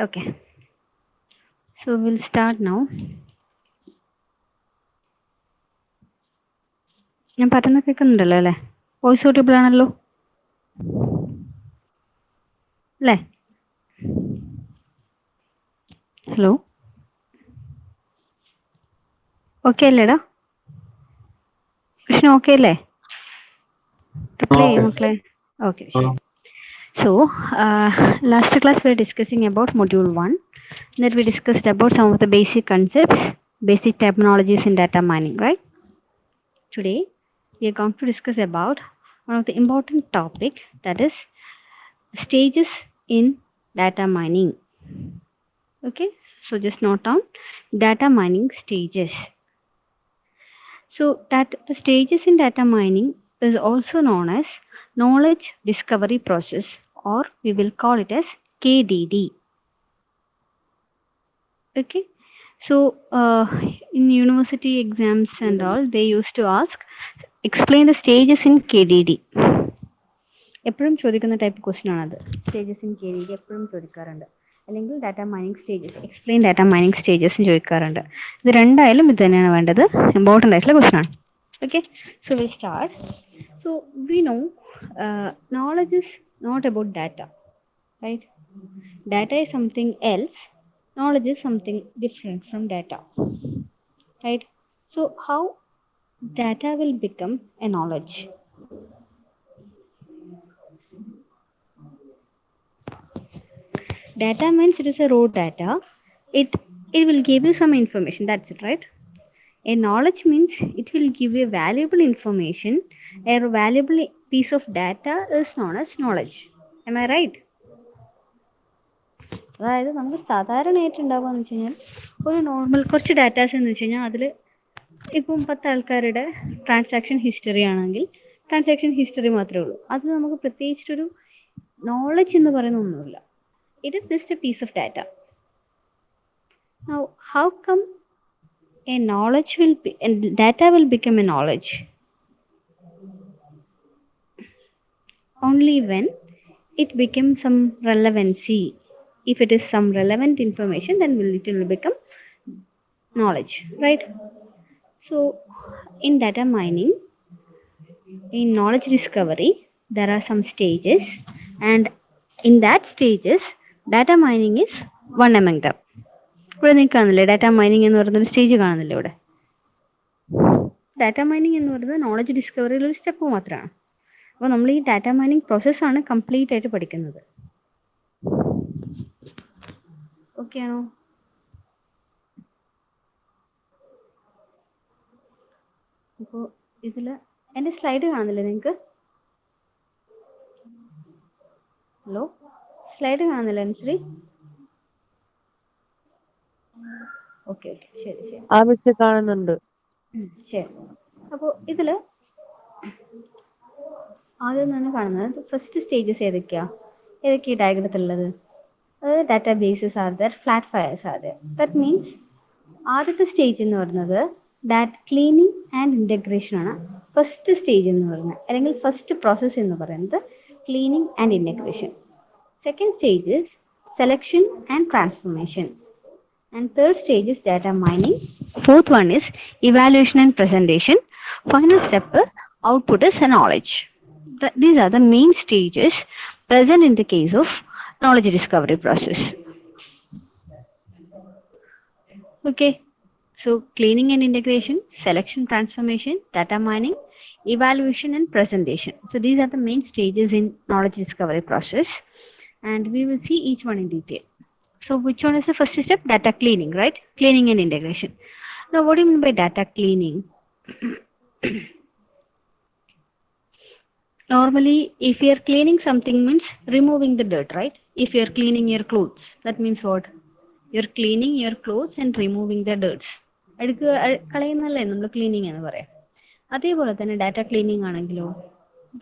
Okay, so we'll start now. ഞാൻ പറയുന്നത് കേൾക്കുന്നുണ്ടല്ലോ അല്ലേ? വോയിസ് ഓഡിബിൾ ആണല്ലോ അല്ലേ? ഹലോ, ഓക്കെ അല്ലേടാ? കൃഷ്ണ ഓക്കെ അല്ലേ? റിപ്ലൈ ചെയ്യും മക്കളെ. ഓക്കെ, ശരി. So, last class we were discussing about module 1. That we discussed about some of the basic concepts, basic terminologies in data mining, right? Today, we are going to discuss about one of the important topic, that is stages in data mining. Okay, so just note down data mining stages. So that the stages in data mining is also known as knowledge discovery process, or we will call it as KDD. Okay, so in university exams and all, they used to ask, explain the stages in KDD. എപ്പോഴും ചോദിക്കുന്ന type question ആണത്. Stages in KDD എപ്പോഴും ചോദിക്കാറുണ്ട്. അല്ലെങ്കിൽ data mining stages, explain data mining സ്റ്റേജസും ചോദിക്കാറുണ്ട്. ഇത് രണ്ടായാലും ഇത് തന്നെയാണ് വേണ്ടത്. ഇമ്പോർട്ടൻ്റ് ആയിട്ടുള്ള ക്വസ്റ്റ്യൻ ആണ്. Okay, so we'll start. So we know knowledge is not about data, right? Data is something else. Knowledge is something different from data, right? So how data will become a knowledge? Data means it is a raw data. It will give you some information, that's it, right? A knowledge means it will give you valuable information. A valuable piece of data is known as knowledge. Am I right? അതായത് നമുക്ക് സാധാരണയായിട്ട് ഉണ്ടാവുകയെന്ന് വെച്ച് കഴിഞ്ഞാൽ ഒരു normal കുറച്ച് datas എന്ന് വെച്ച് കഴിഞ്ഞാൽ അതിൽ ഇപ്പം 10 ആൾക്കാരുടെ ട്രാൻസാക്ഷൻ ഹിസ്റ്ററി ആണെങ്കിൽ ട്രാൻസാക്ഷൻ ഹിസ്റ്ററി മാത്രമേ ഉള്ളൂ. അത് നമുക്ക് പ്രത്യേകിച്ചിട്ടൊരു നോളജ് എന്ന് പറയുന്ന ഒന്നുമില്ല. It is just a piece of data. Now, how come a knowledge will be, and data will become a knowledge? Only when it becomes some relevancy. If it is some relevant information, then it will become knowledge, right? So in data mining, in knowledge discovery, there are some stages, and in that stages data mining is one among them. ഇവിടെ നിങ്ങൾക്ക് കാണുന്നില്ലേ data mining എന്ന് പറയുന്നൊരു stage കാണുന്നില്ലേ ഇവിടെ? Data mining എന്ന് പറയുന്നത് knowledge ഡിസ്കവറിയിൽ ഒരു സ്റ്റെപ്പ് മാത്രമാണ്. അപ്പോൾ നമ്മൾ ഈ ഡാറ്റ മൈനിങ് പ്രോസസ്സാണ് കംപ്ലീറ്റ് ആയിട്ട് പഠിക്കുന്നത്. ഓക്കെ ആണോ? അപ്പോൾ ഇതിൽ എൻ്റെ സ്ലൈഡ് കാണുന്നില്ലേ നിങ്ങൾക്ക്? ഹലോ, സ്ലൈഡ് കാണുന്നില്ല അനുശ്രീ? ഓക്കെ ഓക്കെ, ശരി ശരി. കാണുന്നുണ്ട്. ശരി. അപ്പോൾ ഇതിൽ ആദ്യം തന്നെ കാണുന്നത് ഫസ്റ്റ് സ്റ്റേജസ് ഏതൊക്കെയാണ് ഈ ഡയഗ്രത്തിലുള്ളത്? അതായത് data bases are there, flat files are there. That means ആദ്യത്തെ സ്റ്റേജ് എന്ന് പറയുന്നത് ക്ലീനിങ് ആൻഡ് ഇൻ്റഗ്രേഷൻ ആണ്. ഫസ്റ്റ് സ്റ്റേജ് എന്ന് പറയുന്നത്, അല്ലെങ്കിൽ ഫസ്റ്റ് പ്രോസസ്സ് എന്ന് പറയുന്നത് cleaning and integration. Second stage is selection and transformation. And third stage is data mining. Fourth one is evaluation and presentation. Final step, output is knowledge. These are the main stages present in the case of knowledge discovery process. Okay, so cleaning and integration, selection, transformation, data mining, evaluation and presentation. So these are the main stages in knowledge discovery process, and we will see each one in detail. So which one is the first step? Data cleaning, right? Cleaning and integration. Now what do you mean by data cleaning? Normally, if you are cleaning something, means removing the dirt, right? If you are cleaning your clothes, that means what? You are cleaning your clothes and removing the dirts. കളയുന്നല്ലേ നമ്മൾ cleaning എന്ന് പറയാം. അതേപോലെ തന്നെ data cleaning ആണെങ്കിലോ,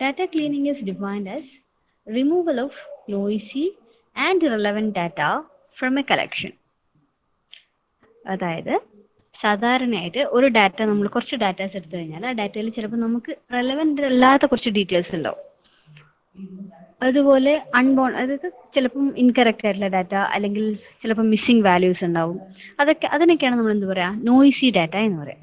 data cleaning is defined as removal of noisy and relevant data from A collection. അതായത് സാധാരണയായിട്ട് ഒരു data, നമ്മൾ കുറച്ച് ഡാറ്റാസ് എടുത്തു കഴിഞ്ഞാൽ ആ ഡാറ്റയിൽ ചിലപ്പോൾ നമുക്ക് റെലവൻ്റ് അല്ലാത്ത കുറച്ച് ഡീറ്റെയിൽസ് ഉണ്ടാവും. അതുപോലെ അതായത് ചിലപ്പം ഇൻകറക്റ്റ് ആയിട്ടുള്ള ഡാറ്റ അല്ലെങ്കിൽ ചിലപ്പോൾ മിസ്സിംഗ് വാല്യൂസ് ഉണ്ടാവും. അതിനൊക്കെയാണ് നമ്മൾ എന്ത് പറയാ, നോയ്സി ഡാറ്റ എന്ന് പറയാം.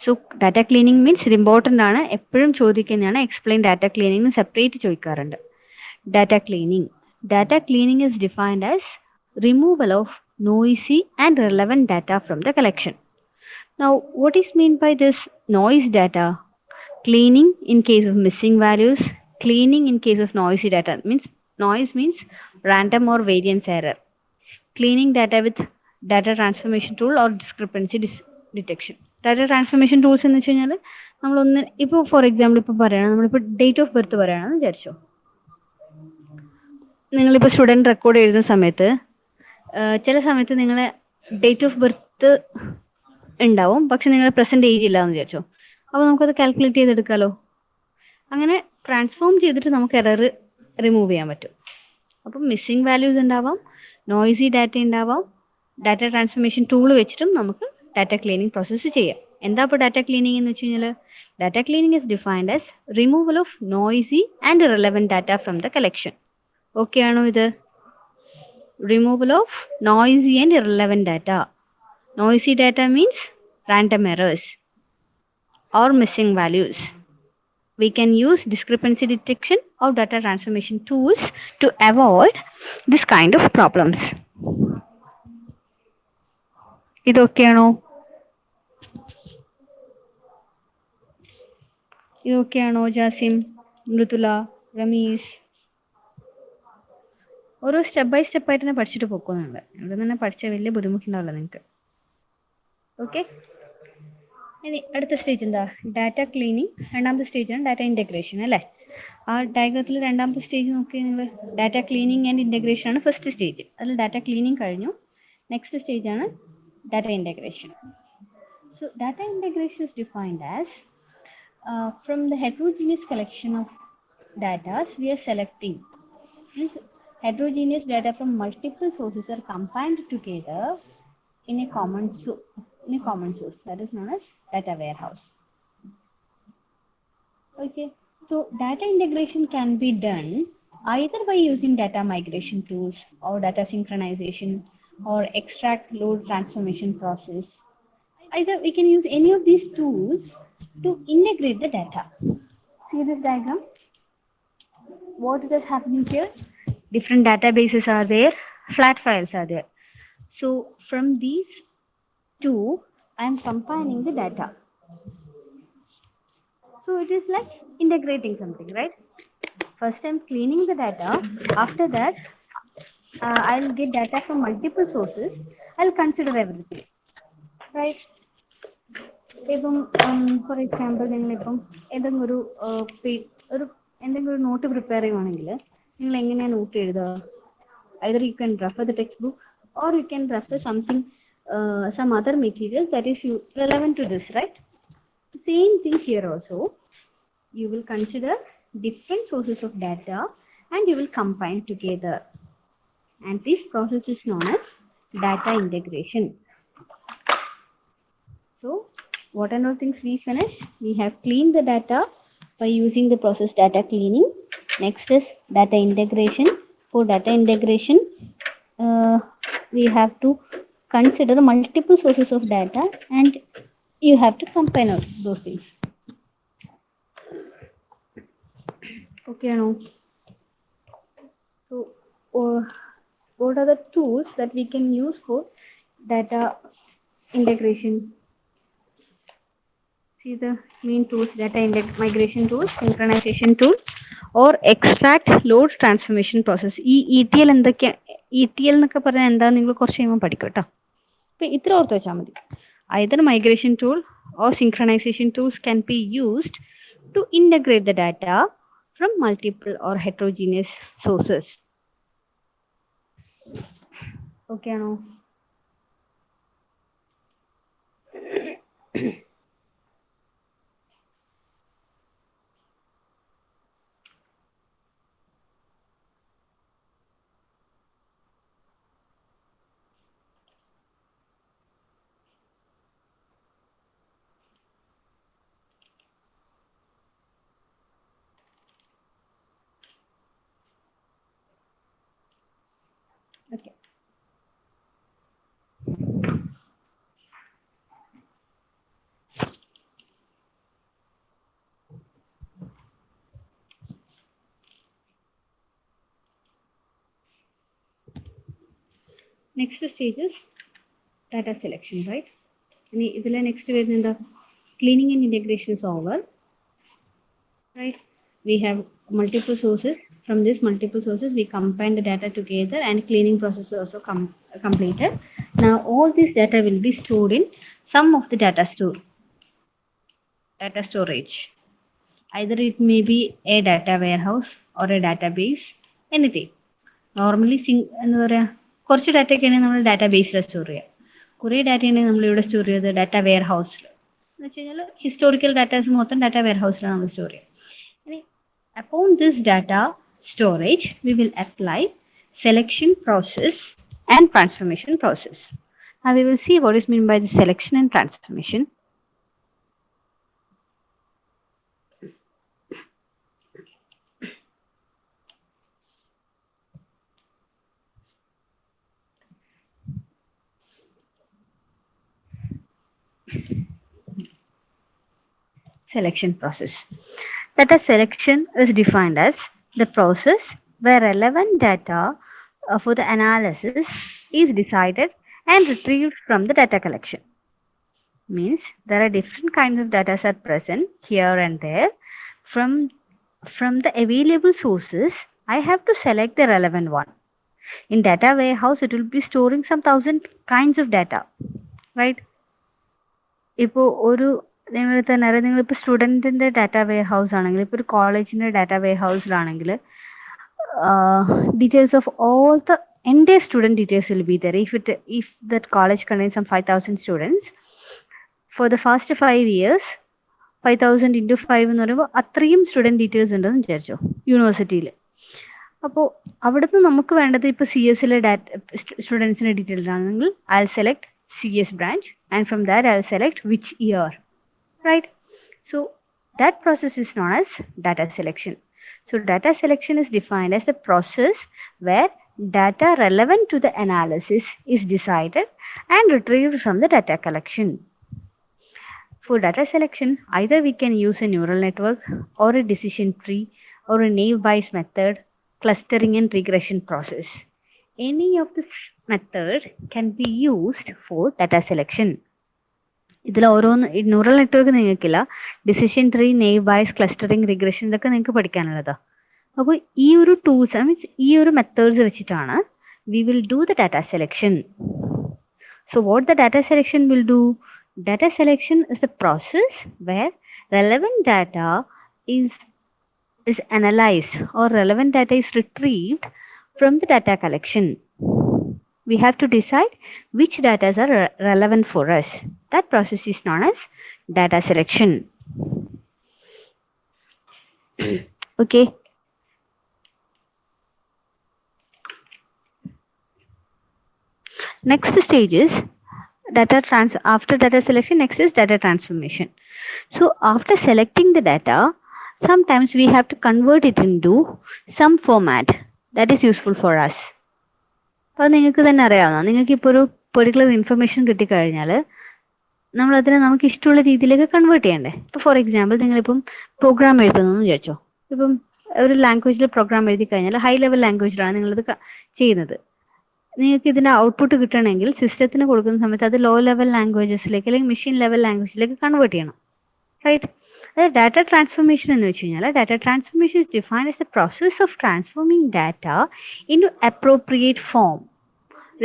സോ ഡാറ്റ ക്ലീനിങ് മീൻസ് ഇത് ഇമ്പോർട്ടൻ്റ് ആണ്, എപ്പോഴും ചോദിക്കുന്നതാണ്. എക്സ്പ്ലെയിൻ ഡാറ്റ ക്ലീനിങ് സെപ്പറേറ്റ് ചോദിക്കാറുണ്ട്. Data cleaning. Data cleaning is defined as removal of noisy and relevant data from the collection. Now, what is meant by this noise data? Cleaning in case of missing values, cleaning in case of noisy data. Noise means random or variance error. Cleaning data with data transformation tool or discrepancy detection. Data transformation tools എന്ന് വെച്ച് കഴിഞ്ഞാൽ നമ്മളൊന്ന് ഇപ്പോൾ for example ഇപ്പോൾ പറയുകയാണ്, നമ്മളിപ്പോൾ date of birth പറയുകയാണെന്ന് വിചാരിച്ചോ. നിങ്ങളിപ്പോൾ സ്റ്റുഡൻറ് റെക്കോർഡ് എഴുതുന്ന സമയത്ത് ചില സമയത്ത് നിങ്ങളെ ഡേറ്റ് ഓഫ് ബർത്ത് ഉണ്ടാവും, പക്ഷെ നിങ്ങളുടെ പ്രസന്റ് ഏജ് ഇല്ല എന്ന് വിചാരിച്ചോ. അപ്പോൾ നമുക്കത് കാൽക്കുലേറ്റ് ചെയ്തെടുക്കാമല്ലോ. അങ്ങനെ ട്രാൻസ്ഫോം ചെയ്തിട്ട് നമുക്ക് എറർ റിമൂവ് ചെയ്യാൻ പറ്റും. അപ്പം മിസ്സിംഗ് വാല്യൂസ് ഉണ്ടാവാം, നോയ്സി ഡാറ്റ ഉണ്ടാവാം. ഡാറ്റ ട്രാൻസ്ഫോർമേഷൻ ടൂൾ വെച്ചിട്ടും നമുക്ക് ഡാറ്റ ക്ലീനിങ് പ്രോസസ്സ് ചെയ്യാം. എന്താ ഇപ്പോൾ ഡാറ്റ ക്ലീനിങ് എന്ന് വെച്ച് കഴിഞ്ഞാൽ, data cleaning is defined as removal of noisy and irrelevant data from the collection. Okay ആണോ ഇത്? Removal of noisy and irrelevant data. Noisy data means random errors or missing values. We can use discrepancy detection or data transformation tools to avoid this kind of problems. ഇതൊക്കെയാണോ? ഇതൊക്കെയാണോ Jasim, Mridula, Ramees? ഓരോ step by step ആയിട്ട് തന്നെ പഠിച്ചിട്ട് പോക്കുന്നുണ്ട്. ഇവിടെ തന്നെ പഠിച്ചാൽ വലിയ ബുദ്ധിമുട്ടുണ്ടാവില്ല നിങ്ങൾക്ക്. Okay, ഇനി അടുത്ത സ്റ്റേജ് എന്താ? Data cleaning. രണ്ടാമത്തെ സ്റ്റേജാണ് ഡാറ്റ ഇൻറ്റഗ്രേഷൻ അല്ലേ? ആ ഡയഗ്രത്തിൽ രണ്ടാമത്തെ സ്റ്റേജ് നോക്കി നിങ്ങൾ. ഡാറ്റ ക്ലീനിങ് ആൻഡ് ഇൻറ്റഗ്രേഷൻ ആണ് ഫസ്റ്റ് സ്റ്റേജ്. അതിൽ ഡാറ്റ ക്ലീനിങ് കഴിഞ്ഞു. നെക്സ്റ്റ് സ്റ്റേജാണ് data integration. So data integration is defined as from the heterogeneous collection of data we are selecting. This heterogeneous data from multiple sources are combined together in a common source that is known as data warehouse. Okay, so data integration can be done either by using data migration tools or data synchronization or extract load transformation process. Either we can use any of these tools to integrate the data. See this diagram? What is happening here? Different databases are there, flat files are there. So from these two, I am combining the data. So it is like integrating something, right? First I'm cleaning the data. After that, I'll get data from multiple sources. I'll consider everything, right? ഇപ്പം for example നിങ്ങളിപ്പം എന്തെങ്കിലും ഒരു not prepare ചെയ്യുവാണെങ്കിൽ നിങ്ങൾ എങ്ങനെയാണ് not എഴുതുക? either you can refer the textbook or you can refer something, some other material that is relevant to this, right? Same thing here also. You will consider different sources of data and you will combine together, and this process is known as data integration. So what are all things we finished? We have cleaned the data by using the process data cleaning. Next is data integration. For data integration, we have to consider multiple sources of data and you have to combine all those things. Okay, no? So what are the tools that we can use for data integration? See the main tools: data migration tool, synchronization tool, or extract load transformation process. ഈ ETL എന്തൊക്കെയാ? ETL എന്നൊക്കെ പറഞ്ഞാൽ എന്താ നിങ്ങൾ കുറച്ച് കഴിയുമ്പോൾ പഠിക്കും കേട്ടോ. അപ്പം ഇത്ര ഓർത്ത് വെച്ചാൽ മതി. either migration tool or synchronization tools can be used to integrate the data from multiple or heterogeneous sources. Okay, no? Next stage is data selection, right? ഇതിൽ നെക്സ്റ്റ് വരുന്നത് എന്താ? Cleaning and integration is over, right? We have multiple sources. From these multiple sources, we combine the data together and cleaning process is also completed. Now, all this data will be stored in some of the data storage. Either it may be a data warehouse or a database, anything. Normally, എന്താ പറയുക, കുറച്ച് ഡാറ്റയൊക്കെയാണെങ്കിൽ നമ്മൾ ഡാറ്റാബേസിലാണ് store ചെയ്യുക. കുറേ ഡാറ്റയാണെങ്കിൽ നമ്മളിവിടെ store ചെയ്തത് data wear ഹൗസിൽ എന്ന് വെച്ച് കഴിഞ്ഞാൽ ഹിസ്റ്റോറിക്കൽ ഡാറ്റാസ് മൊത്തം ഡാറ്റാ വെയർ ഹൗസിലാണ് നമ്മൾ സ്റ്റോർ ചെയ്യുക. ഇനി upon this data storage, we will apply selection process and transformation process. Now we will see what is meant by the selection and transformation. Selection process. Data selection is defined as the process where relevant data for the analysis is decided and retrieved from the data collection. Means there are different kinds of data are present here and there. From the available sources, I have to select the relevant one. In data warehouse, it will be storing some 1,000 kinds of data, right? ഇപ്പോൾ ഒരു നിങ്ങളിപ്പോൾ സ്റ്റുഡൻറ്റിൻ്റെ data wear house ആണെങ്കിൽ, ഇപ്പോൾ ഒരു കോളേജിൻ്റെ data വെയർ ഹൗസിലാണെങ്കിൽ details of all the entire student details will be there. If that college contains some 5,000 students, for the first 5 years, 5,000 into 5 എന്ന് പറയുമ്പോൾ അത്രയും സ്റ്റുഡൻറ്റ് ഡീറ്റെയിൽസ് ഉണ്ടെന്ന് വിചാരിച്ചോ യൂണിവേഴ്സിറ്റിയിൽ. അപ്പോൾ അവിടുന്ന് നമുക്ക് വേണ്ടത് ഇപ്പോൾ സി എസിലെ സ്റ്റുഡൻസിൻ്റെ ഡീറ്റെയിൽസ് ആണെങ്കിൽ I select CS branch, and from that I'll select which year, right? So that process is known as data selection. So data selection is defined as a process where data relevant to the analysis is decided and retrieved from the data collection. For data selection, either we can use a neural network or a decision tree or a naive Bayes method, clustering and regression process. Any of this method can be used for data selection. ഇതിൽ ഓരോന്ന് neural network നിങ്ങൾക്കില്ല, decision tree, naive Bayes, clustering, regression ഇതൊക്കെ നിങ്ങൾക്ക് പഠിക്കാനുള്ളതാണ്. അപ്പോൾ ഈ ഒരു tools means ഈ ഒരു മെത്തേഡ്സ് വെച്ചിട്ടാണ് we will do the data selection. So what the data selection will do? Data selection is a process where relevant data is analyzed or relevant data is retrieved from the data collection. We have to decide which data are relevant for us. That process is known as data selection. Okay. Next stage is after data selection, next is data transformation. So after selecting the data, sometimes we have to convert it into some format that is useful for us. അപ്പോൾ നിങ്ങൾക്ക് തന്നെ അറിയാവുന്ന, നിങ്ങൾക്കിപ്പോൾ ഒരു particular information കിട്ടിക്കഴിഞ്ഞാൽ നമ്മളതിനെ നമുക്ക് ഇഷ്ടമുള്ള രീതിയിലേക്ക് കൺവേർട്ട് ചെയ്യണ്ടേ. ഇപ്പോൾ ഫോർ എക്സാമ്പിൾ നിങ്ങളിപ്പം പ്രോഗ്രാം എഴുതുന്നു എന്ന് വിചാരിച്ചോ. ഇപ്പം ഒരു ലാംഗ്വേജിൽ പ്രോഗ്രാം എഴുതി കഴിഞ്ഞാൽ ഹൈ ലെവൽ ലാംഗ്വേജിലാണ് നിങ്ങളത് ചെയ്യുന്നത്. നിങ്ങൾക്ക് ഇതിൻ്റെ ഔട്ട്പുട്ട് കിട്ടണമെങ്കിൽ സിസ്റ്റത്തിന് കൊടുക്കുന്ന സമയത്ത് അത് ലോ ലെവൽ ലാംഗ്വേജസിലേക്ക് അല്ലെങ്കിൽ മെഷീൻ ലെവൽ ലാംഗ്വേജിലേക്ക് കൺവേർട്ട് ചെയ്യണം, റൈറ്റ്? അതായത് ഡാറ്റ ട്രാൻസ്ഫോർമേഷൻ എന്ന് വെച്ച് കഴിഞ്ഞാൽ data transformation is defined as the process of transforming data into appropriate form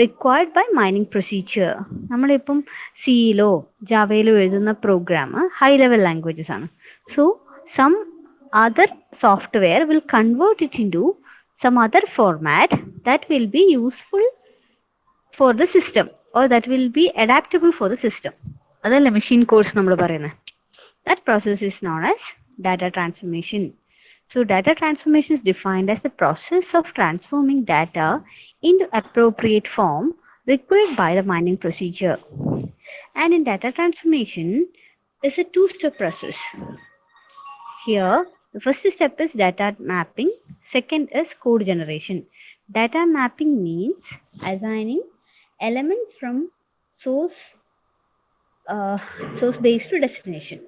required by mining procedure. നമ്മളിപ്പം സിയിലോ ജാവയിലോ എഴുതുന്ന പ്രോഗ്രാം ഹൈ ലെവൽ ലാംഗ്വേജസ് ആണ്. So some other software will convert it into some other format that will be useful for the system or that will be adaptable for the system. അതല്ല machine course നമ്മൾ പറയുന്നത്. That process is known as data transformation. So data transformation is defined as the process of transforming data into appropriate form required by the mining procedure. And in data transformation is a two-step process. Here the first step is data mapping, second is code generation. Data mapping means assigning elements from source base to destination.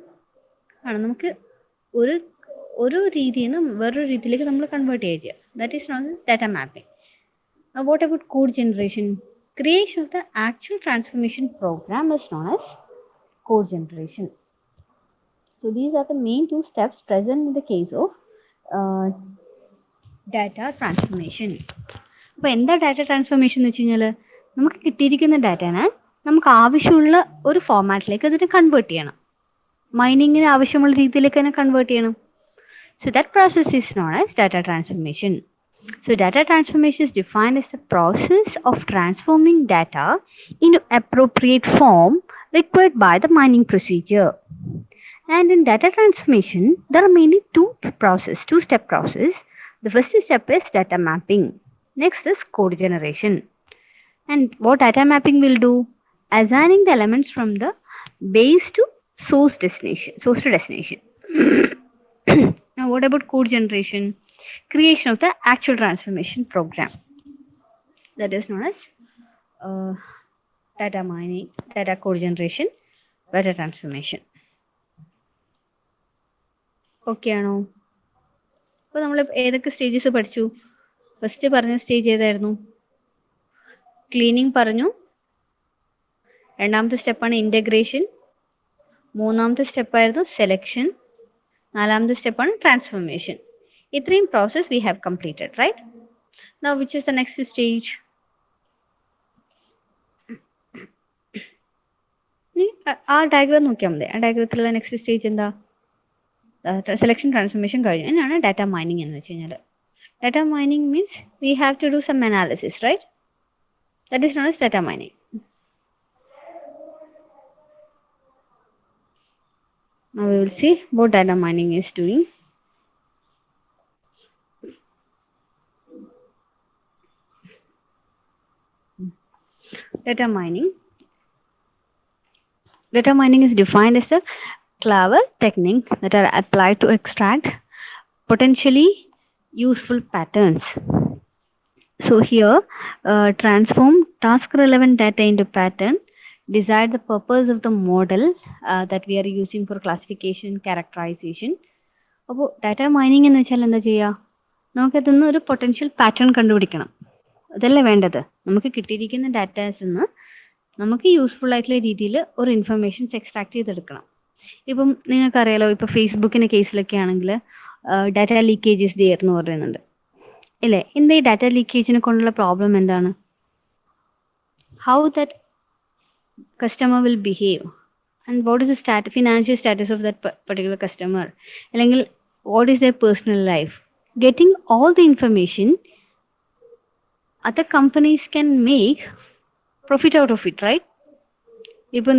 ആണ് നമുക്ക് ഒരു രീതിയിൽ നിന്ന് വേറൊരു രീതിയിലേക്ക് നമ്മൾ convert ചെയ്യുക. That is non data mapping. What about code generation? Creation of the actual transformation program is known as code generation. So these are the main two steps present in the case of data transformation. അപ്പോൾ എന്താ data transformation എന്ന് വെച്ച് കഴിഞ്ഞാൽ നമുക്ക് കിട്ടിയിരിക്കുന്ന ഡാറ്റനെ നമുക്ക് ആവശ്യമുള്ള ഒരു ഫോർമാറ്റിലേക്ക് അതിനെ കൺവേർട്ട് ചെയ്യണം. മൈനിങ്ങിന് ആവശ്യമുള്ള രീതിയിലേക്ക് തന്നെ കൺവേർട്ട് ചെയ്യണം. So that process is known as data transformation. So data transformation is defined as the process of transforming data into appropriate form required by the mining procedure. And in data transformation, there are mainly two-step process. The first step is data mapping. Next is code generation. And what data mapping will do? Assigning the elements from the base to source to destination. Now, what about code generation? Creation of the actual transformation program. That is known as data mining, data code generation, data transformation. Okay ആണോ? അപ്പോൾ നമ്മൾ ഏതൊക്കെ stages പഠിച്ചു? First പറഞ്ഞ stage ഏതായിരുന്നു? Cleaning പറഞ്ഞു. രണ്ടാമത്തെ സ്റ്റെപ്പാണ് ഇൻ്റഗ്രേഷൻ. മൂന്നാമത്തെ സ്റ്റെപ്പായിരുന്നു സെലക്ഷൻ. നാലാമത്തെ സ്റ്റെപ്പാണ് ട്രാൻസ്ഫോർമേഷൻ. ഇത്രയും process we have completed, right? Now which is the next stage? ആ ഡയഗ്രാം നോക്കിയാൽ മതി. ആ ഡയഗ്രത്തിലുള്ള നെക്സ്റ്റ് സ്റ്റേജ് എന്താ? സെലക്ഷൻ ട്രാൻസ്ഫോർമേഷൻ കഴിഞ്ഞു. എന്നാണ് ഡാറ്റ മൈനിങ് എന്ന് വെച്ച് കഴിഞ്ഞാൽ. Data mining means we have to do some analysis, right? That is known as data mining. Now we will see what data mining is doing. Data mining. Data mining is defined as a clever technique that are applied to extract potentially useful patterns. So here, transform task-relevant data into pattern, decide the purpose of the model that we are using for classification, characterization. അപ്പോൾ data mining എന്ന് വെച്ചാൽ എന്താ ചെയ്യുക? നമുക്കതിൽ നിന്ന് ഒരു potential pattern കണ്ടുപിടിക്കണം. അതല്ലേ വേണ്ടത്? നമുക്ക് കിട്ടിയിരിക്കുന്ന ഡാറ്റാസിൽ നിന്ന് നമുക്ക് യൂസ്ഫുൾ ആയിട്ടുള്ള രീതിയിൽ ഒരു ഇൻഫർമേഷൻസ് എക്സ്ട്രാക്ട് ചെയ്തെടുക്കണം. ഇപ്പം നിങ്ങൾക്കറിയാലോ, ഇപ്പോൾ ഫേസ്ബുക്കിൻ്റെ കേസിലൊക്കെ ആണെങ്കിൽ ഡാറ്റ ലീക്കേജസ് ഡെയർ എന്ന് പറയുന്നുണ്ട്, ഇല്ലേ? എന്താ ഈ ഡാറ്റ ലീക്കേജിനെ കൊണ്ടുള്ള പ്രോബ്ലം എന്താണ്? How that customer will behave and what is the financial status of that particular customer, അല്ലെങ്കിൽ what is their personal life. Getting all the information, other companies can make profit out of it, right? ഇപ്പം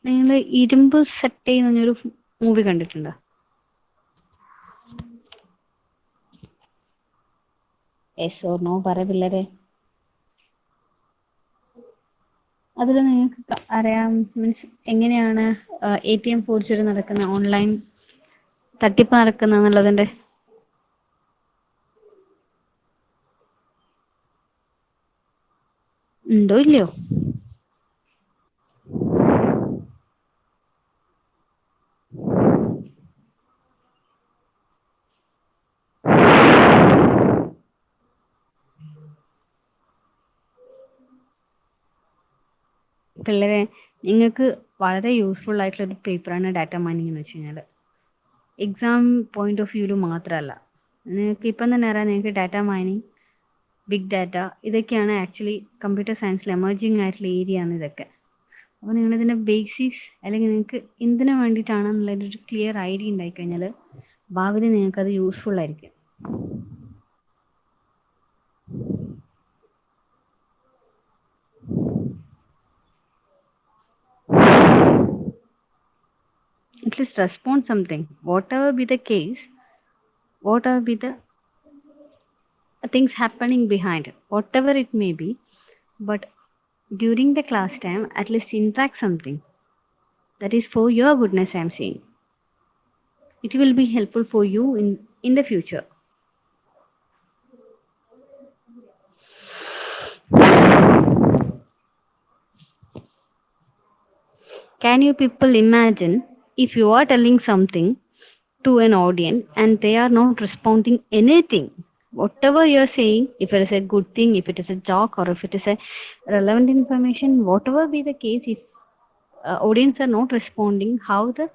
നിങ്ങൾ ഇരുമ്പ് set എന്നൊരു movie കണ്ടിട്ടുണ്ടോ? Yes or no പറ പിള്ളേരെ. അതിൽ നിങ്ങൾക്ക് അറിയാം, മീൻസ് എങ്ങനെയാണ് ATM ഫോർജറി നടക്കുന്ന, ഓൺലൈൻ തട്ടിപ്പ് നടക്കുന്ന എന്നുള്ളതിൻ്റെ ഉണ്ടോ ഇല്ലയോ? പിള്ളേരെ, നിങ്ങൾക്ക് വളരെ യൂസ്ഫുൾ ആയിട്ടുള്ള ഒരു പേപ്പറാണ് ഡാറ്റ മൈനിങ് എന്ന് വെച്ച് കഴിഞ്ഞാൽ. എക്സാം പോയിന്റ് ഓഫ് വ്യൂവിൽ മാത്രമല്ല, നിങ്ങൾക്ക് ഇപ്പം തന്നെ അറിയാം, നിങ്ങൾക്ക് ഡാറ്റ മൈനിങ്, ബിഗ് ഡാറ്റ, ഇതൊക്കെയാണ് ആക്ച്വലി കമ്പ്യൂട്ടർ സയൻസിൽ എമർജിങ് ആയിട്ടുള്ള ഏരിയ ആണ് ഇതൊക്കെ. അപ്പോൾ നിങ്ങളിതിൻ്റെ ബേസിക്സ് അല്ലെങ്കിൽ നിങ്ങൾക്ക് എന്തിനു വേണ്ടിയിട്ടാണെന്നുള്ളതിൻ്റെ ഒരു ക്ലിയർ ഐഡിയ ഉണ്ടായിക്കഴിഞ്ഞാൽ ഭാവിയിൽ നിങ്ങൾക്കത് യൂസ്ഫുൾ ആയിരിക്കും. At least respond something. Whatever be the case, whatever be the things happening behind, whatever it may be, but during the class time, at least interact something. That is for your goodness, I am saying. It will be helpful for you in the future. Can you people imagine if you are telling something to an audience and they are not responding anything? Whatever you're saying, if it is a good thing, if it is a joke, or if it is a relevant information, whatever be the case, if audience are not responding, how the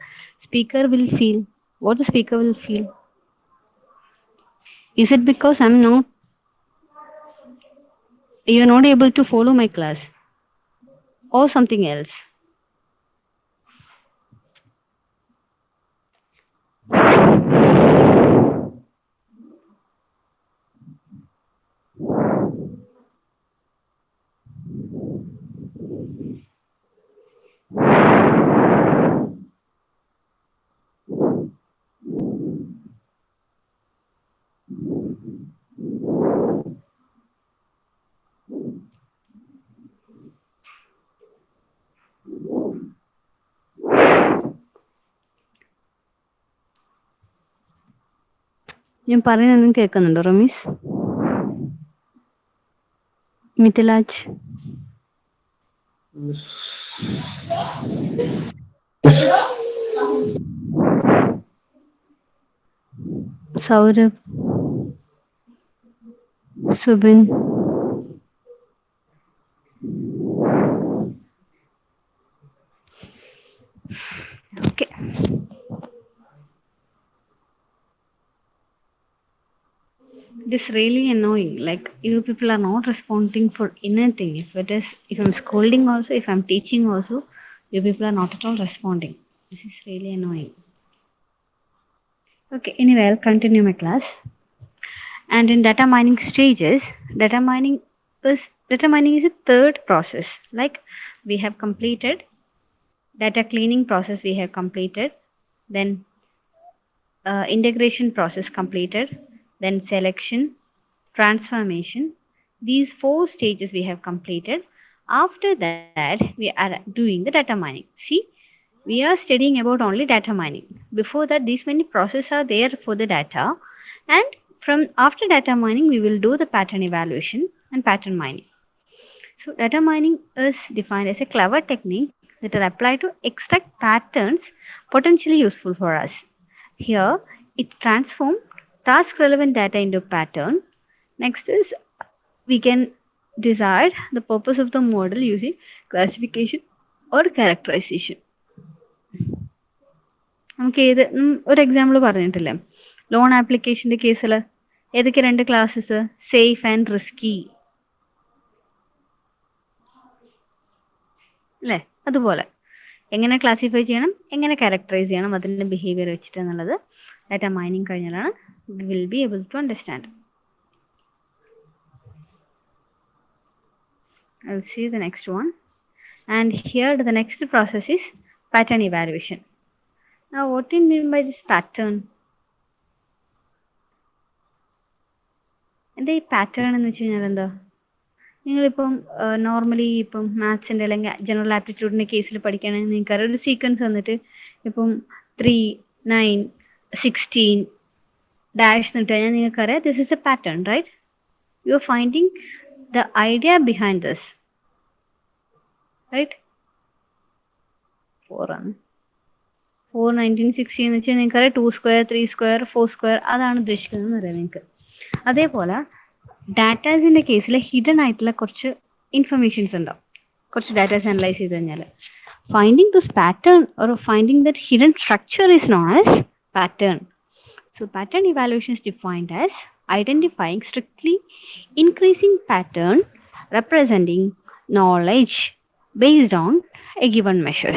speaker will feel? What the speaker will feel? Is it because you're not able to follow my class, or something else? ഞാൻ പറയുന്നതൊന്നും കേൾക്കുന്നുണ്ടോ Ramees? Mithilaj, Saurabh, Subin, okay. It is really annoying. Like, you people are not responding for anything. If I'm scolding also, if I'm teaching also, you people are not at all responding. This is really annoying. Okay, anyway, I'll continue my class. And in data mining stages, data mining is a third process. Like, we have completed data cleaning process, we have completed, then integration process completed, then selection, transformation. These 4 stages we have completed. After that, we are doing the data mining. See, we are studying about only data mining. Before that, these many processes are there for the data, and from after data mining, we will do the pattern evaluation and pattern mining. So data mining is defined as a clever technique that are applied to extract patterns potentially useful for us. Here, it transforms task relevant data into pattern. Next is, we can decide the purpose of the model using classification or characterization. നമുക്ക് ഒരു example പറഞ്ഞിട്ടില്ലേ, loan ആപ്ലിക്കേഷൻ്റെ കേസിൽ ഏതൊക്കെ 2 classes? Safe and risky അല്ലേ? അതുപോലെ എങ്ങനെ classify ചെയ്യണം, എങ്ങനെ ക്യാരക്ടറൈസ് ചെയ്യണം, അതിൻ്റെ ബിഹേവിയർ വെച്ചിട്ട് എന്നുള്ളത് ഡാറ്റ മൈനിങ് കഴിഞ്ഞാലാണ് we will be able to understand. I'll see the next one. And here the next process is pattern evaluation. Now, what do you mean by this pattern? എന്താ ഈ pattern എന്ന് വെച്ച് കഴിഞ്ഞാൽ എന്താ? നിങ്ങളിപ്പം നോർമലി ഇപ്പം മാത്സിൻ്റെ അല്ലെങ്കിൽ ജനറൽ ആപ്റ്റിറ്റ്യൂഡിൻ്റെ കേസിൽ പഠിക്കുകയാണെങ്കിൽ നിങ്ങൾക്കറിയാം, ഒരു സീക്വൻസ് വന്നിട്ട് ഇപ്പം 3, 9, 16 ഡാഷ് എന്നിട്ട് കഴിഞ്ഞാൽ നിങ്ങൾക്കറിയാം this is a pattern, right? You are finding the idea behind this, right? 4 ആണ്. 4, 19, 16 എന്ന് വെച്ചാൽ നിങ്ങൾക്കറിയാം 2 സ്ക്വയർ, 3 സ്ക്വയർ, 4 സ്ക്വയർ, അതാണ് ഉദ്ദേശിക്കുന്നത് അറിയാം നിങ്ങൾക്ക്. അതേപോലെ ഡാറ്റാസിൻ്റെ കേസിൽ ഹിഡൻ ആയിട്ടുള്ള കുറച്ച് ഇൻഫർമേഷൻസ് ഉണ്ടാവും. കുറച്ച് ഡാറ്റാസ് അനലൈസ് ചെയ്ത് കഴിഞ്ഞാൽ finding this pattern or finding that hidden structure is known as pattern. So pattern evaluation is defined as identifying strictly increasing pattern representing knowledge based on a given measure.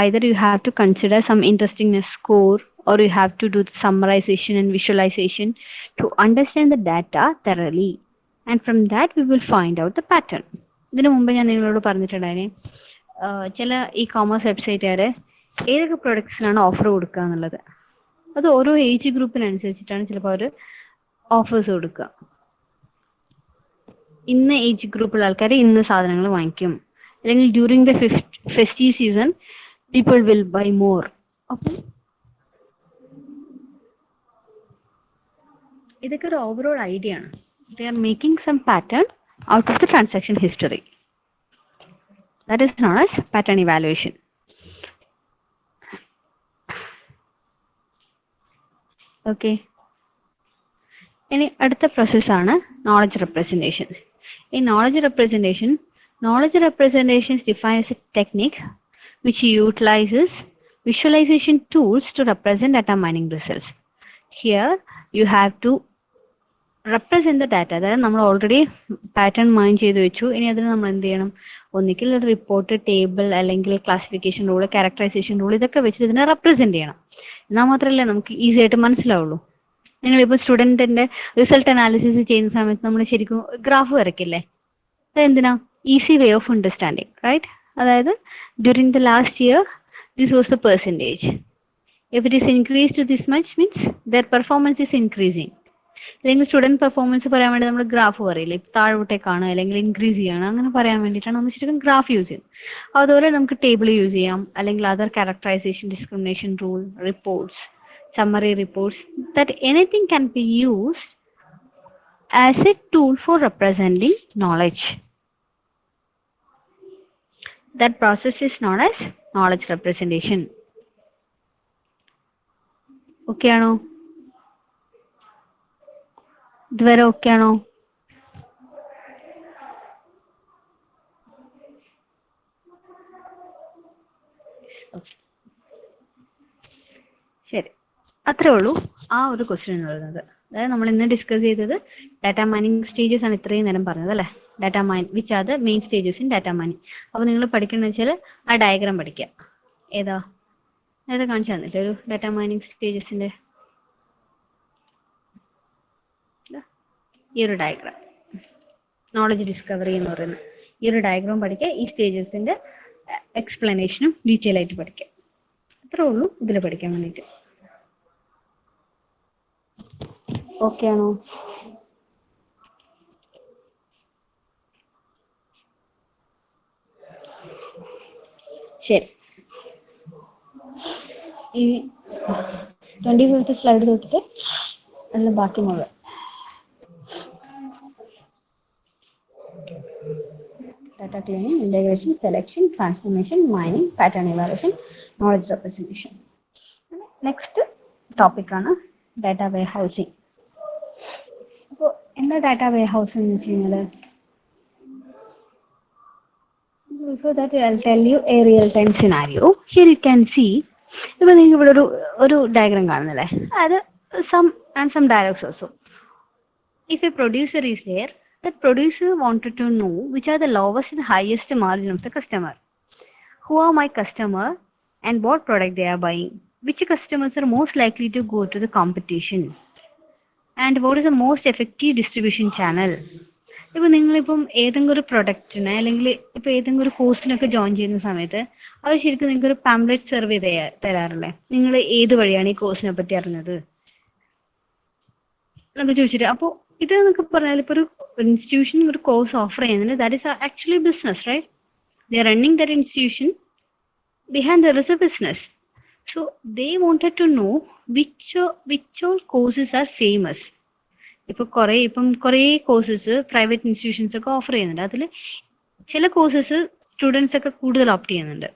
Either you have to consider some interestingness score, or you have to do the summarization and visualization to understand the data thoroughly, and from that we will find out the pattern. ഇതിനു മുമ്പ് ഞാൻ നിങ്ങളോട് പറഞ്ഞിട്ടുണ്ടായിരുന്നു, ചില e-commerce വെബ്സൈറ്റുകാർ ഏതൊക്കെ പ്രൊഡക്ട്സിനാണ് offer കൊടുക്കുക എന്നുള്ളത്. അത് ഓരോ ഏജ് ഗ്രൂപ്പിനനുസരിച്ചിട്ടാണ് ചിലപ്പോൾ അവർ ഓഫേഴ്സ് കൊടുക്കുക. ഇന്ന ഏജ് ഗ്രൂപ്പിലുള്ള ആൾക്കാർ ഇന്ന സാധനങ്ങൾ വാങ്ങിക്കും, അല്ലെങ്കിൽ during the festive season people will buy more. അപ്പം ഇതൊക്കെ ഒരു ഓവറോൾ ഐഡിയ ആണ്. They are making some pattern out of the transaction history. That is known as pattern evaluation. Okay. ഇനി അടുത്ത പ്രോസസ്സാണ് നോളജ് റെപ്രസെൻറ്റേഷൻ. ഈ knowledge representations defines a technique which utilizes visualization tools to represent data mining results. Here you have to represent the data. അതായത് നമ്മൾ already pattern mine ചെയ്ത് വെച്ചു. ഇനി അതിന് നമ്മൾ എന്ത് ചെയ്യണം? ഒന്നിക്കൽ ഒരു റിപ്പോർട്ട്, ടേബിൾ, അല്ലെങ്കിൽ ക്ലാസിഫിക്കേഷൻ റൂൾ, ക്യാരക്ടറൈസേഷൻ റൂൾ, ഇതൊക്കെ വെച്ചിട്ട് ഇതിനെ റെപ്രസെന്റ് ചെയ്യണം. എന്നാൽ മാത്രമല്ലേ നമുക്ക് ഈസി ആയിട്ട് മനസ്സിലാവുള്ളൂ. നിങ്ങളിപ്പോൾ സ്റ്റുഡൻറ്റിന്റെ റിസൾട്ട് അനാലിസിസ് ചെയ്യുന്ന സമയത്ത് നമ്മൾ ശരിക്കും ഗ്രാഫ് വരയ്ക്കില്ലേ? അതെന്തിനാ? Easy way of understanding, right? അതായത് during the last year this was the percentage. If it is increase to this much means their performance is increasing. അല്ലെങ്കിൽ സ്റ്റുഡൻറ് പെർഫോമൻസ് പറയാൻ വേണ്ടി നമ്മൾ ഗ്രാഫ് പറയില്ലേ? താഴോട്ടേക്കാണ് അല്ലെങ്കിൽ ഇൻക്രീസ് ചെയ്യാണ്, അങ്ങനെ പറയാൻ വേണ്ടിയിട്ടാണ് നമ്മൾ ശരിക്കും ഗ്രാഫ് യൂസ് ചെയ്യുന്നത്. അതുപോലെ നമുക്ക് ടേബിൾ യൂസ് ചെയ്യാം, അല്ലെങ്കിൽ other characterisation, discrimination rule, reports, summary reports, that anything can be used as a tool for representing knowledge. That process is known as knowledge representation. Okay ആണോ? ഇതുവരെ ഓക്കെ ആണോ? ശരി, അത്രേ ഉള്ളൂ ആ ഒരു ക്വസ്റ്റ്യൻ എന്ന് പറയുന്നത്. അതായത് നമ്മൾ ഇന്ന് ഡിസ്കസ് ചെയ്തത് ഡാറ്റ മൈനിങ് സ്റ്റേജസ് ആണ് ഇത്രയും നേരം പറഞ്ഞത് അല്ലേ? Data mine which are the main stages in data mining. അപ്പോൾ നിങ്ങൾ പഠിക്കുന്നത് വെച്ചാൽ ആ ഡയഗ്രാം പഠിക്കുക. ഏതാ കാണിച്ചു തന്നില്ലേ ഒരു ഡാറ്റ മൈനിങ് സ്റ്റേജസിന്റെ? ഈ ഒരു ഡയഗ്രാം, നോളജ് ഡിസ്കവറി എന്ന് പറയുന്നത് ഈ ഒരു ഡയഗ്രാം പഠിക്കുക. ഈ സ്റ്റേജസിന്റെ എക്സ്പ്ലനേഷനും ഡീറ്റെയിൽ ആയിട്ട് പഠിക്കുക. അത്രേ ഉള്ളൂ ഇതിൽ പഠിക്കാൻ വേണ്ടിയിട്ട്. ഓക്കെ ആണോ? ശരി, ഈ 25th സ്ലൈഡ് തൊട്ടിട്ട് അതിൽ ബാക്കി മുഴുവൻ data cleaning, integration, selection, transformation, mining, pattern evaluation, knowledge representation. Next topic ആണ് ഡാറ്റ വെയർഹൗസിംഗ്. അപ്പോൾ എന്താ ഡാറ്റ വെയർഹൗസിംഗ് എന്ന് വെച്ച് കഴിഞ്ഞാൽ, before that I'll tell you a real time scenario. Here you can see, ഇപ്പോൾ നിങ്ങൾക്ക് ഇവിടെ ഒരു ഡയഗ്രാം കാണുന്നില്ലേ? അത് some dialogues also. If a producer is there, that producer wanted to know which are the lowest and highest margin of the customer. Who are my customer and what product they are buying? Which customers are most likely to go to the competition? And what is the most effective distribution channel? ഇപ്പോൾ നിങ്ങളിപ്പം ഏതെങ്കിലും ഒരു പ്രൊഡക്റ്റിന് അല്ലെങ്കിൽ ഇപ്പോൾ ഏതെങ്കിലും ഒരു കോഴ്സിനൊക്കെ join ചെയ്യുന്ന സമയത്ത് അവർ ശരിക്കും നിങ്ങൾക്ക് ഒരു പാംപ്ലെറ്റ് സർവേ തരാറില്ലേ? നിങ്ങൾ ഏത് വഴിയാണ് ഈ കോഴ്സിനെ പറ്റി അറിഞ്ഞത് എന്നൊക്കെ ചോദിച്ചിട്ട്. അപ്പോൾ ഇത് എന്നൊക്കെ പറഞ്ഞാൽ ഇപ്പോൾ ഒരു ഇൻസ്റ്റിറ്റ്യൂഷൻ ഒരു കോഴ്സ് ഓഫർ ചെയ്യുന്നുണ്ട്. That is actually business, right? They are running that institution. Behind there is a business. So they wanted to know which all courses are famous. ഇപ്പം കുറേ കോഴ്സസ് പ്രൈവറ്റ് ഇൻസ്റ്റിറ്റ്യൂഷൻസ് ഒക്കെ offer ചെയ്യുന്നുണ്ട്. അതിൽ ചില courses students ഒക്കെ കൂടുതൽ opt ചെയ്യുന്നുണ്ട്.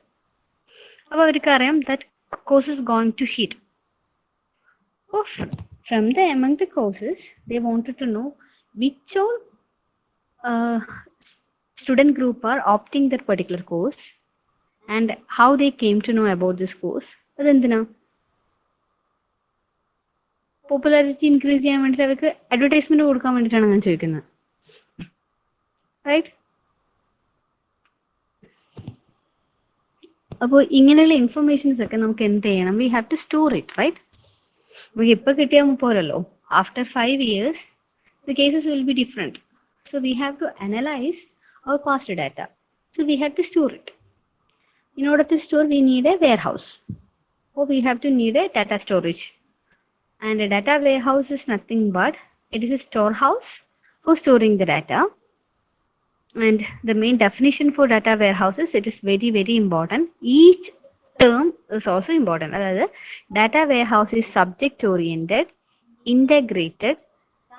അപ്പോൾ അവർക്ക് അറിയാം that courses going to hit. From among the courses, they wanted to know which all student group are opting that particular course and how they came to know about this course. അതെന്തിനാ? Popularity increase ചെയ്യാൻ വേണ്ടിയിട്ട് അവർക്ക് advertisement കൊടുക്കാൻ വേണ്ടിയിട്ടാണ് ഞാൻ ചോദിക്കുന്നത്, right? അപ്പോൾ ഇങ്ങനെയുള്ള ഇൻഫർമേഷൻസ് ഒക്കെ നമുക്ക് എന്ത് ചെയ്യണം? We have to store it, right? നമുക്ക് ഇപ്പൊ കിട്ടിയാൽ പോരല്ലോ. After 5 years the cases will be different. So we have to analyze our past data. So we have to store it. In order to store, we need a warehouse, or we have to need a data storage. And a data warehouse is nothing but it is a storehouse for storing the data. And the main definition for data warehouses, it is very, very important. Each term is also important. That data warehouse is subject oriented, integrated,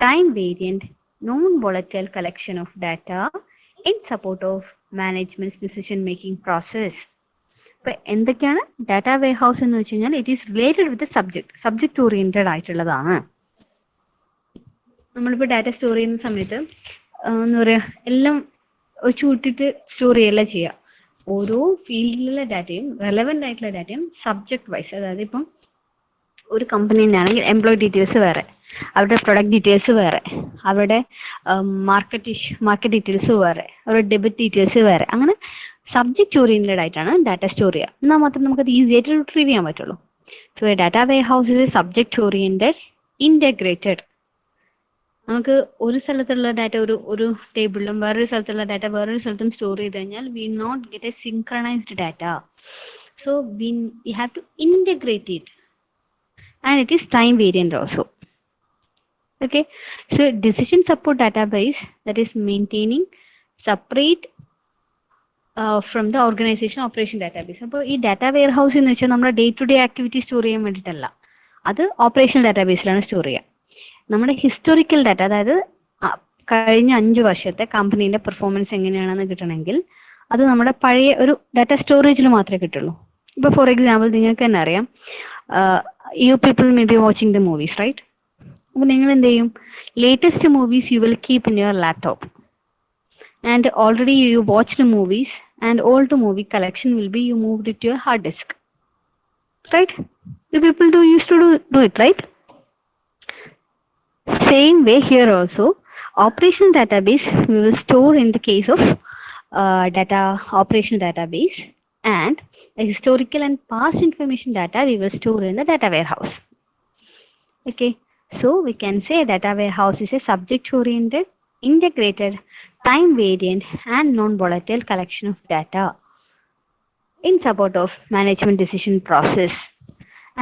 time variant, non-volatile collection of data in support of management's decision making process. ഇപ്പൊ എന്തൊക്കെയാണ് data warehouse എന്ന് വെച്ച് കഴിഞ്ഞാൽ, it is related with subject oriented ആയിട്ടുള്ളതാണ്. നമ്മളിപ്പോൾ data store ചെയ്യുന്ന സമയത്ത് എന്താ പറയുക, എല്ലാം വെച്ച് കൂട്ടിയിട്ട് സ്റ്റോർ ചെയ്യല്ല ചെയ്യുക. ഓരോ ഫീൽഡിലുള്ള ഡാറ്റയും റെലവെൻ്റ് ആയിട്ടുള്ള ഡാറ്റയും സബ്ജക്ട് വൈസ്, അതായത് ഇപ്പം ഒരു കമ്പനീൻ്റെ ആണെങ്കിൽ എംപ്ലോയി ഡീറ്റെയിൽസ് വേറെ, അവരുടെ പ്രൊഡക്റ്റ് ഡീറ്റെയിൽസ് വേറെ, അവരുടെ മാർക്കറ്റ് ഡീറ്റെയിൽസ് വേറെ, അവരുടെ ഡെബിറ്റ് ഡീറ്റെയിൽസ് വേറെ, അങ്ങനെ സബ്ജക്ട് ഓറിയന്റഡ് ആയിട്ടാണ് ഡാറ്റ സ്റ്റോർ ചെയ്യുക. എന്നാൽ മാത്രമേ നമുക്കത് ഈസി ആയിട്ട് റിട്രീവ് ചെയ്യാൻ പറ്റുള്ളൂ. So A data warehouse is subject oriented integrated. നമുക്ക് ഒരു സ്ഥലത്തുള്ള ഡാറ്റ ഒരു ടേബിളിലും വേറൊരു സ്ഥലത്തുള്ള ഡാറ്റ വേറൊരു സ്ഥലത്തും സ്റ്റോർ ചെയ്ത് കഴിഞ്ഞാൽ we not get a synchronised data. So we have to integrate it, and it is time variant also. Okay, so decision support database that is maintaining separate from the organization operation database. അപ്പോൾ ഈ data wear house എന്ന് വെച്ചാൽ നമ്മുടെ day to day activity store ചെയ്യാൻ വേണ്ടിയിട്ടല്ല, അത് operational ഡാറ്റാബേസിലാണ് store ചെയ്യുക. നമ്മുടെ ഹിസ്റ്റോറിക്കൽ ഡാറ്റ, അതായത് കഴിഞ്ഞ 5 വർഷത്തെ കമ്പനീൻ്റെ പെർഫോമൻസ് എങ്ങനെയാണെന്ന് കിട്ടണമെങ്കിൽ അത് നമ്മുടെ പഴയ ഒരു ഡാറ്റ സ്റ്റോറേജിൽ മാത്രമേ കിട്ടുള്ളൂ. ഇപ്പോൾ ഫോർ എക്സാമ്പിൾ നിങ്ങൾക്ക് തന്നെ അറിയാം, you people may be watching the movies, right? അപ്പോൾ നിങ്ങൾ എന്ത് ചെയ്യും, latest movies you will keep in your laptop, and already you watched the movies and old movie collection will be you moved it to your hard disk, right? You people used to do it, right? Same way here also, operational database we will store in the case of data operational database, and the historical and past information data we will store in the data warehouse. Okay, so we can say data warehouse is a subject oriented, integrated, time variant and non-volatile collection of data in support of management decision process.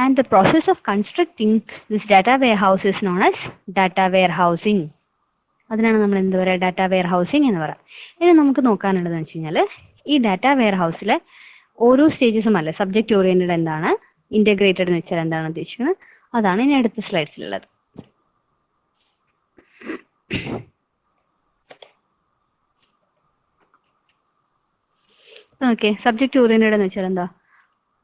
And the process of constructing this data warehouse is known as data warehousing. അതിനാണ് നമ്മൾ എന്താ പറയുക, data wear housing എന്ന് പറയാം. ഇനി നമുക്ക് നോക്കാനുള്ളതെന്ന് വെച്ച് കഴിഞ്ഞാൽ ഈ ഡാറ്റ വെയർ ഹൗസിലെ ഓരോ സ്റ്റേജസും അല്ല, സബ്ജക്ട് ഓറിയന്റഡ് എന്താണ്, ഇന്റഗ്രേറ്റഡ് എന്ന് വെച്ചാൽ എന്താണ് ഉദ്ദേശിക്കുന്നത്, അതാണ് ഇനി അടുത്ത സ്ലൈഡ്സിലുള്ളത്. ഓക്കെ, സബ്ജക്ട് ഓറിയന്റഡ് എന്ന് വെച്ചാൽ എന്താ?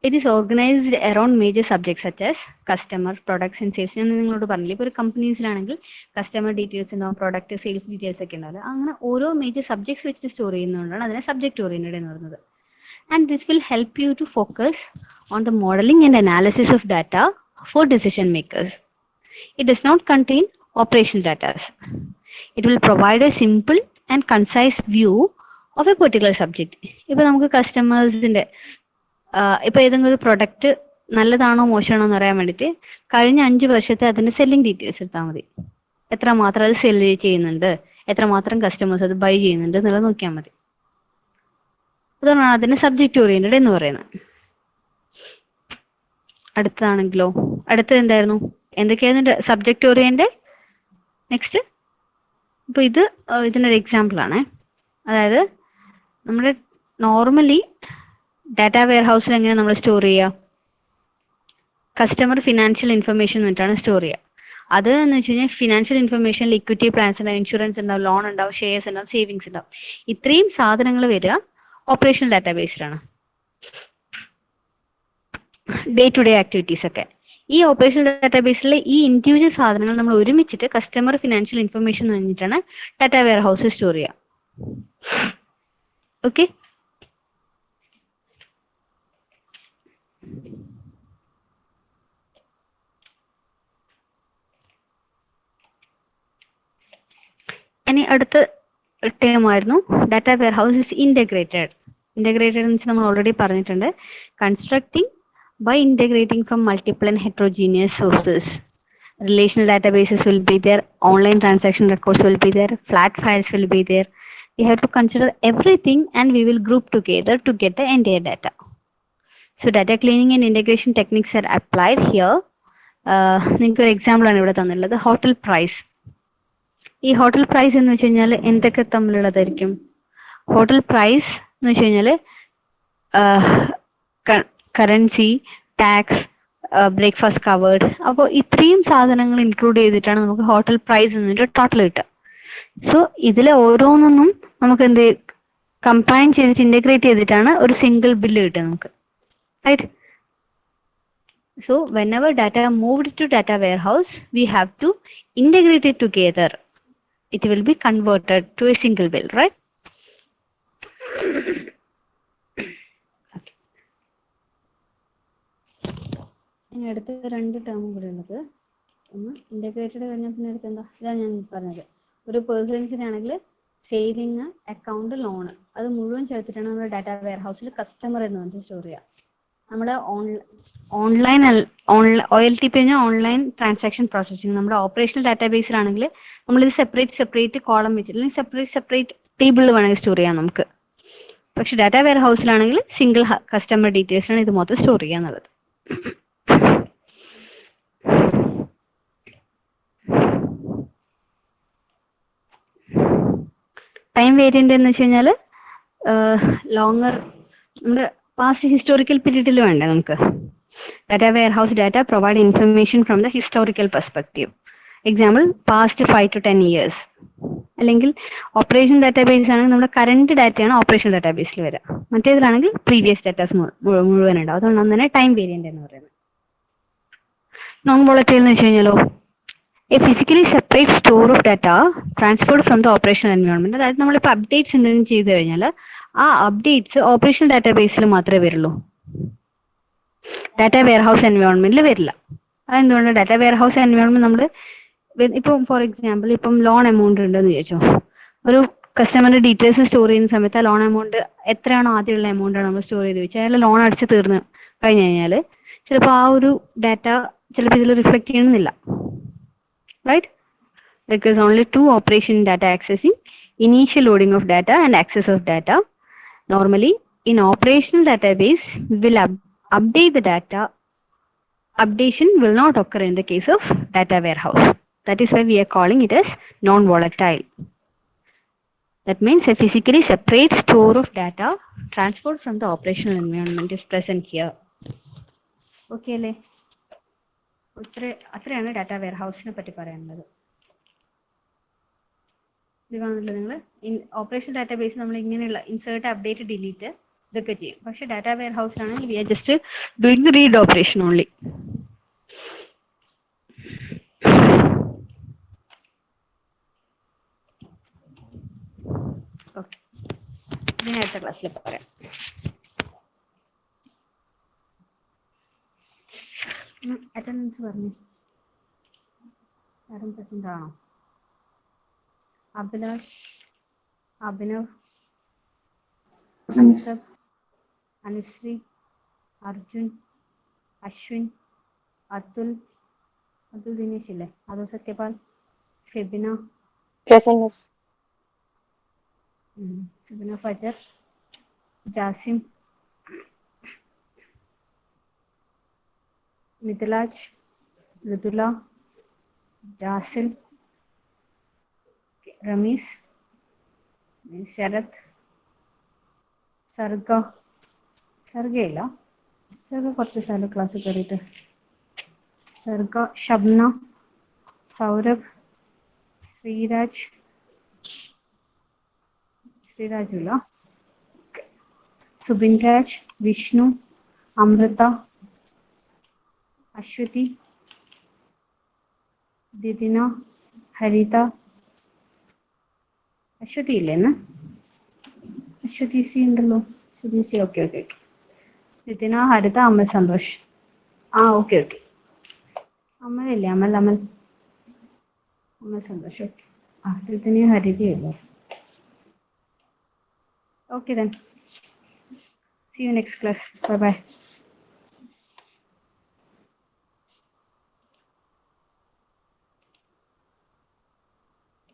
It is organised around major subject such as customer, products and sales. ഞാൻ നിങ്ങളോട് പറഞ്ഞില്ല, ഇപ്പോൾ ഒരു കമ്പനീസിലാണെങ്കിൽ കസ്റ്റമർ ഡീറ്റെയിൽസ് ഉണ്ടാവും, പ്രൊഡക്റ്റ് സെയിൽസ് ഡീറ്റെയിൽസ് ഒക്കെ ഉണ്ടാവില്ല. അങ്ങനെ ഓരോ മേജർ സബ്ജക്ട്സ് വെച്ചിട്ട് സ്റ്റോർ ചെയ്യുന്നതുകൊണ്ടാണ് അതിനെ സബ്ജക്ട് ഓറിയന്റഡ് എന്ന് പറയുന്നത്. And this will help you to focus on the modeling and analysis of data for decision makers. It does not contain operational data. It will provide a simple and concise view of a particular subject. ഇപ്പോൾ നമുക്ക് കസ്റ്റമേഴ്സിൻ്റെ ഇപ്പോൾ ഏതെങ്കിലും ഒരു product നല്ലതാണോ മോശമാണോ എന്ന് അറിയാൻ വേണ്ടിയിട്ട് കഴിഞ്ഞ 5 വർഷത്തെ അതിൻ്റെ സെല്ലിംഗ് ഡീറ്റെയിൽസ് എടുത്താൽ മതി. എത്രമാത്രം അത് സെല്ല് ചെയ്യുന്നുണ്ട്, എത്രമാത്രം കസ്റ്റമേഴ്സ് അത് ബൈ ചെയ്യുന്നുണ്ട് എന്നുള്ളത് നോക്കിയാൽ മതി. അതാണ് അതിന് സബ്ജക്ട് ഓറിയന്റഡ് എന്ന് പറയുന്നത്. അടുത്തതാണെങ്കിലോ, അടുത്തത് എന്തായിരുന്നു, എന്തൊക്കെയായിരുന്നു സബ്ജക്ട് ഓറിയന്റഡ്? നെക്സ്റ്റ്, ഇപ്പോൾ ഇതിനൊരു എക്സാമ്പിൾ ആണ്. അതായത് നമ്മുടെ നോർമലി ഡാറ്റ വെയർ ഹൗസിൽ എങ്ങനെയാണ് നമ്മൾ സ്റ്റോർ ചെയ്യുക, കസ്റ്റമർ ഫിനാൻഷ്യൽ ഇൻഫർമേഷൻ എന്നിട്ടാണ് സ്റ്റോർ ചെയ്യുക. അത് എന്ന് വെച്ച് കഴിഞ്ഞാൽ ഫിനാൻഷ്യൽ ഇൻഫർമേഷനിൽ ഇക്വിറ്റി പ്ലാൻസ് ഉണ്ടാവും, ഇൻഷുറൻസ് ഉണ്ടാവും, ലോൺ ഉണ്ടാവും, ഷെയർസ് ഉണ്ടാവും, സേവിങ്സ് ഉണ്ടാവും. ഇത്രയും സാധനങ്ങൾ വരിക ഓപ്പറേഷണൽ ഡാറ്റാബേസിലാണ്, ഡേ ടു ഡേ ആക്ടിവിറ്റീസ് ഒക്കെ. ഈ ഓപ്പറേഷണൽ ഡാറ്റാബേസിലെ ഈ ഇൻഡിവിജ്വൽ സാധനങ്ങൾ നമ്മൾ ഒരുമിച്ചിട്ട് കസ്റ്റമർ ഫിനാൻഷ്യൽ ഇൻഫർമേഷൻ കഴിഞ്ഞിട്ടാണ് ഡാറ്റ വെയർ ഹൗസ് സ്റ്റോർ ചെയ്യുക. ഓക്കെ, ഇനി അടുത്ത ടേം ആയിരുന്നു data warehouse is integrated. Integrated എന്ന് വെച്ചാൽ നമ്മൾ ഓൾറെഡി പറഞ്ഞിട്ടുണ്ട്, constructing by integrating from multiple and heterogeneous sources. Relational databases will be there, online transaction records will be there, flat files will be there. We have to consider everything and we will group together to get the entire data. So data cleaning and integration techniques are applied here. നിങ്ങൾക്ക് ഒരു example ആണ് ഇവിടെ തന്നിട്ടുള്ളത്, hotel price. ഈ hotel price എന്ന് വെച്ച് കഴിഞ്ഞാൽ എന്തൊക്കെ തമ്മിലുള്ളതായിരിക്കും? ഹോട്ടൽ പ്രൈസ് എന്ന് വെച്ച് കഴിഞ്ഞാൽ കറൻസി, ടാക്സ്, ബ്രേക്ക്ഫാസ്റ്റ് കവേർഡ്. അപ്പോൾ ഇത്രയും സാധനങ്ങൾ ഇൻക്ലൂഡ് ചെയ്തിട്ടാണ് നമുക്ക് ഹോട്ടൽ പ്രൈസ് എന്നിട്ട് ടോട്ടൽ കിട്ടുക. സോ ഇതിലെ ഓരോന്നൊന്നും നമുക്ക് എന്ത് കമ്പൈൻ ചെയ്തിട്ട് ഇന്റഗ്രേറ്റ് ചെയ്തിട്ടാണ് ഒരു സിംഗിൾ ബില്ല് കിട്ടുക നമുക്ക്, right? So whenever data moved to data warehouse, we have to integrate it together. It will be converted to a single bill, right? ഇനി അടുത്ത രണ്ട് ടേമും കൂടെ ഉള്ളത് ഒന്ന് ഇൻ്റഗ്രേറ്റഡ് കഴിഞ്ഞാൽ പിന്നെ അടുത്ത് എന്താ ഇതാണ് ഞാൻ പറഞ്ഞത്. ഒരു പേഴ്സൺസിനാണെങ്കിൽ സേവിങ് അക്കൗണ്ട് ലോണ് അത് മുഴുവൻ ചേർത്തിട്ടാണ് നമ്മുടെ ഡാറ്റ വെയർ ഹൗസിൽ കസ്റ്റമർ എന്ന് പറഞ്ഞിട്ട് സ്റ്റോർ ചെയ്യുക. നമ്മുടെ ഓൺലൈൻ OLTP കഴിഞ്ഞാൽ ഓൺലൈൻ ട്രാൻസാക്ഷൻ പ്രോസസ്സിംഗ്. നമ്മുടെ ഓപ്പറേഷണൽ ഡാറ്റാബേസിലാണെങ്കിൽ നമ്മളിത് സെപ്പറേറ്റ് കോളം വെച്ചിട്ട് അല്ലെങ്കിൽ സെപ്പറേറ്റ് ടേബിളിൽ വേണമെങ്കിൽ സ്റ്റോർ ചെയ്യാം നമുക്ക്. പക്ഷെ ഡാറ്റ വെയർ ഹൗസിലാണെങ്കിൽ സിംഗിൾ കസ്റ്റമർ ഡീറ്റെയിൽസാണ് ഇത് മൊത്തം സ്റ്റോർ ചെയ്യാന്നുള്ളത്. ടൈം വേരിയന്റ് എന്ന് വെച്ച് കഴിഞ്ഞാൽ ലോങ്ങർ നമ്മുടെ പാസ്റ്റ് ഹിസ്റ്റോറിക്കൽ പീരീഡിൽ വേണ്ടേ നമുക്ക്. Data wear house data provide information from the historical perspective. Example past 5 to 10 years. അല്ലെങ്കിൽ ഓപ്പറേഷൻ ഡാറ്റാബേസ് ആണെങ്കിൽ നമ്മുടെ കറന്റ് ഡാറ്റയാണ് ഓപ്പറേഷൻ ഡാറ്റാബേസിൽ വരിക. മറ്റേതിലാണെങ്കിൽ പ്രീവിയസ് ഡാറ്റാസ് മുഴുവൻ ഉണ്ടാവും. അതുകൊണ്ടാണ് തന്നെ ടൈം വേരിയന്റ് എന്ന് പറയുന്നത്. നോൺ വോളറ്റൈൽ എന്ന് വെച്ച് കഴിഞ്ഞാലോ A physically separate store of data transferred from the operation environment. അതായത് നമ്മളിപ്പോൾ അപ്ഡേറ്റ്സ് എന്തെങ്കിലും ചെയ്ത് കഴിഞ്ഞാൽ ആ അപ്ഡേറ്റ്സ് ഓപ്പറേഷൻ ഡാറ്റാബേസിൽ മാത്രമേ വരുള്ളൂ, ഡാറ്റ വെയർ ഹൗസ് എൻവയോൺമെന്റിൽ വരില്ല. അതെന്തുകൊണ്ട്? ഡാറ്റ വെയർ ഹൗസ് എൻവയോൺമെന്റ് നമ്മൾ ഇപ്പം ഫോർ എക്സാമ്പിൾ ഇപ്പം ലോൺ എമൗണ്ട് ഉണ്ടെന്ന് ചോദിച്ചോ, ഒരു കസ്റ്റമറിന്റെ ഡീറ്റെയിൽസ് സ്റ്റോർ ചെയ്യുന്ന സമയത്ത് ആ ലോൺ എമൗണ്ട് എത്രയാണോ ആദ്യമുള്ള എമൗണ്ട് ആണ് നമ്മൾ സ്റ്റോർ ചെയ്ത് വെച്ചാൽ അയാൾ ലോൺ അടിച്ച് തീർന്ന് കഴിഞ്ഞു കഴിഞ്ഞാൽ ചിലപ്പോൾ ആ ഒരു ഡാറ്റ ചിലപ്പോൾ ഇതിൽ റിഫ്ലക്ട് ചെയ്യണമെന്നില്ല, right? Because only two operation data accessing, initial loading of data and access of data. Normally in operational database we will update the data. Updation will not occur in the case of data warehouse. That is why we are calling it as non-volatile. That means a physically separate store of data transferred from the operational environment is present here. Okay അല്ലേ? അത്രയാണ് data wear ഹൗസിനെ പറ്റി പറയാനുള്ളത്. ഇത് കാണുന്നില്ല നിങ്ങൾ, operation database നമ്മൾ ഇങ്ങനെയുള്ള insert update delete ഇതൊക്കെ ചെയ്യും. പക്ഷെ ഡാറ്റ വെയർ ഹൗസിലാണെങ്കിൽ we are just doing the read operation only. Okay, ഞാൻ അടുത്ത ക്ലാസ്സിൽ പറയാം. അറ്റൻഡൻസ് പറഞ്ഞു ആരും പ്രസന്റ് ആണോ? അഭിലാഷ്, അഭിനവ്, അൻസബ്, അനുശ്രീ, അർജുൻ, അശ്വിൻ, അതുൽ ദിനേശ് ഇല്ലേ, അതോ സത്യപാൽ, ഫെബിന, ഫെബിന ഫജർ, ജാസിം, മിഥിലാജ്, മൃദുല, ജാസിൽ, റമീസ്, ശരത്, സർഗയില്ല, സർഗ കുറച്ച് ദിവസമല്ലോ ക്ലാസ്സിൽ കയറിയിട്ട്. സർഗ, ഷബ്ന, സൗരഭ്, ശ്രീരാജുല, സുബിൻ രാജ്, വിഷ്ണു, അമൃത, അശ്വതി, ദിദിന, ഹരിത. അശ്വതി ഇല്ലേന്ന്? അശ്വതി സി ഉണ്ടല്ലോ. Aswathy C, okay. Didina, Haritha, Amal, Santhosh. Okay. അമലല്ലേ? അമൽ സന്തോഷ്. ഓക്കെ. ദിദിന, ഹരിതയല്ലോ. Okay then. See you next class. Bye bye.